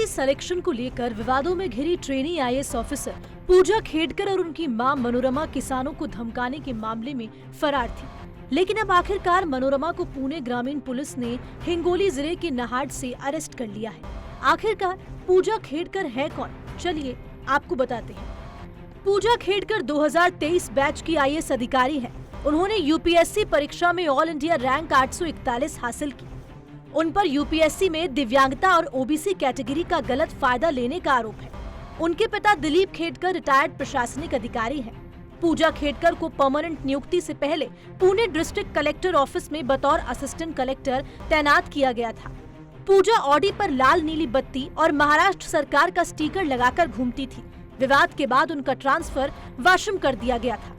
Selection को लेकर विवादों में घिरी ट्रेनी आईएएस ऑफिसर पूजा खेडकर और उनकी मां मनोरमा किसानों को धमकाने के मामले में फरार थी। लेकिन अब आखिरकार मनोरमा को पुणे ग्रामीण पुलिस ने हिंगोली जिले के नाहाट से अरेस्ट कर लिया है। आखिरकार पूजा खेडकर है कौन, चलिए आपको बताते हैं। पूजा खेडकर 2023 बैच की आईएएस अधिकारी है। उन्होंने यूपीएससी परीक्षा में ऑल इंडिया रैंक 841 हासिल की। उन पर यूपीएससी में दिव्यांगता और ओबीसी कैटेगरी का गलत फायदा लेने का आरोप है। उनके पिता दिलीप खेडकर रिटायर्ड प्रशासनिक अधिकारी हैं। पूजा खेडकर को परमानेंट नियुक्ति से पहले पुणे डिस्ट्रिक्ट कलेक्टर ऑफिस में बतौर असिस्टेंट कलेक्टर तैनात किया गया था। पूजा ऑडी पर लाल नीली बत्ती और महाराष्ट्र सरकार का स्टिकर लगाकर घूमती थी। विवाद के बाद उनका ट्रांसफर वाशिम कर दिया गया था।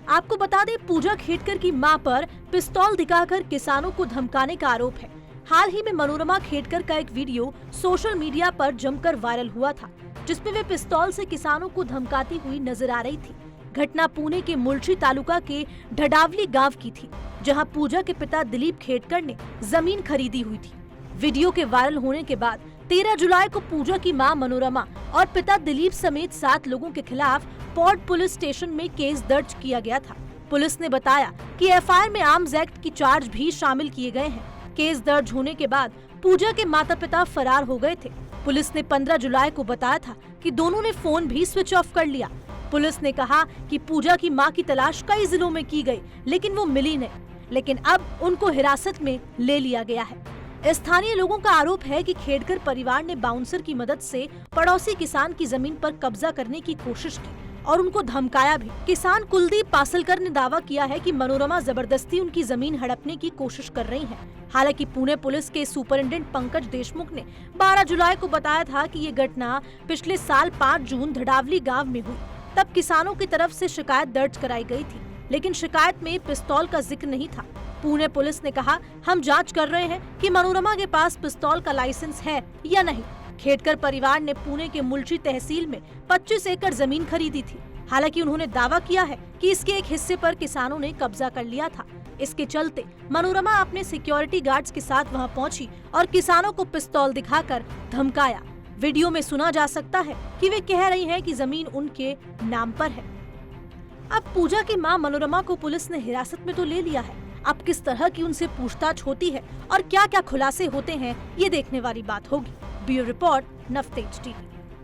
आपको बता दें, पूजा खेडकर की मां पर पिस्तौल दिखाकर किसानों को धमकाने का आरोप है। हाल ही में मनोरमा खेडकर का एक वीडियो सोशल मीडिया पर जमकर वायरल हुआ था, जिसमें वे पिस्तौल से किसानों को धमकाती हुई नजर आ रही थी। घटना पुणे के मुलशी तालुका के ढडावली गांव की थी, जहां पूजा के पिता दिलीप खेडकर ने जमीन खरीदी हुई थी। वीडियो के वायरल होने के बाद 13 जुलाई को पूजा की मां मनोरमा और पिता दिलीप समेत 7 लोगों के खिलाफ पॉड पुलिस स्टेशन में केस दर्ज किया गया था। पुलिस ने बताया कि एफआईआर में आर्म्स एक्ट की चार्ज भी शामिल किए गए हैं। केस दर्ज होने के बाद पूजा के माता पिता फरार हो गए थे। पुलिस ने 15 जुलाई को बताया था कि दोनों ने फोन भी स्विच ऑफ कर लिया। पुलिस ने कहा कि पूजा की मां की तलाश कई जिलों में की गई, लेकिन वो मिली नहीं। लेकिन अब उनको हिरासत में ले लिया गया है। स्थानीय लोगों का आरोप है कि खेडकर परिवार ने बाउंसर की मदद से पड़ोसी किसान की जमीन पर कब्जा करने की कोशिश की और उनको धमकाया भी। किसान कुलदीप पासलकर ने दावा किया है कि मनोरमा जबरदस्ती उनकी जमीन हड़पने की कोशिश कर रही हैं। हालांकि पुणे पुलिस के सुपरिटेंडेंट पंकज देशमुख ने 12 जुलाई को बताया था कि ये घटना पिछले साल 5 जून ढडावली गांव में हुई। तब किसानों की तरफ से शिकायत दर्ज कराई गई थी, लेकिन शिकायत में पिस्तौल का जिक्र नहीं था। पुणे पुलिस ने कहा, हम जांच कर रहे हैं कि मनोरमा के पास पिस्तौल का लाइसेंस है या नहीं। खेडकर परिवार ने पुणे के मुलशी तहसील में 25 एकड़ जमीन खरीदी थी। हालांकि उन्होंने दावा किया है कि इसके एक हिस्से पर किसानों ने कब्जा कर लिया था। इसके चलते मनोरमा अपने सिक्योरिटी गार्ड्स के साथ वहां पहुंची और किसानों को पिस्तौल दिखाकर धमकाया। वीडियो में सुना जा सकता है कि वे कह रही हैं कि जमीन उनके नाम पर है। अब पूजा की मां मनोरमा को पुलिस ने हिरासत में तो ले लिया है। अब किस तरह की उनसे पूछताछ होती है और क्या क्या खुलासे होते हैं, ये देखने वाली बात होगी। Bureau report, Navtej TV.